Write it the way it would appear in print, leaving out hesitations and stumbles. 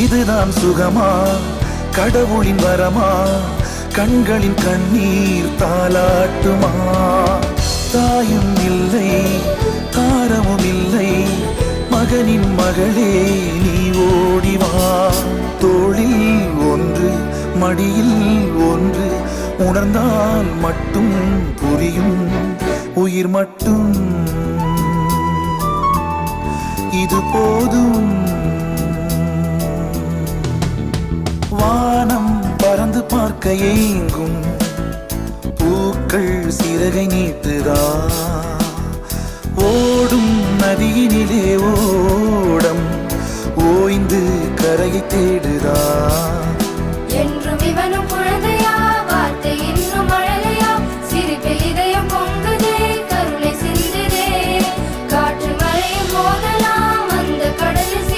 இதுதான் சுகமா, கடவுளின் வரமா, கண்களின் கண்ணீர் தாலாட்டுமா? தாயும் இல்லை, தாரமும் இல்லை, மகனின் மகளே நீ ஓடிவா. தோளில் ஒன்று, மடியில் ஒன்று, உணர்ந்தால் மட்டும் புரியும் உயிர் மட்டும் இது போதும். வானம் பறந்து பார்க்க ஏங்கும், பூக்கள் சிறகை நீட்டுதா? ஓடும் நதியினிலே ஓடம் ஓய்ந்து கரையை தேடுதா?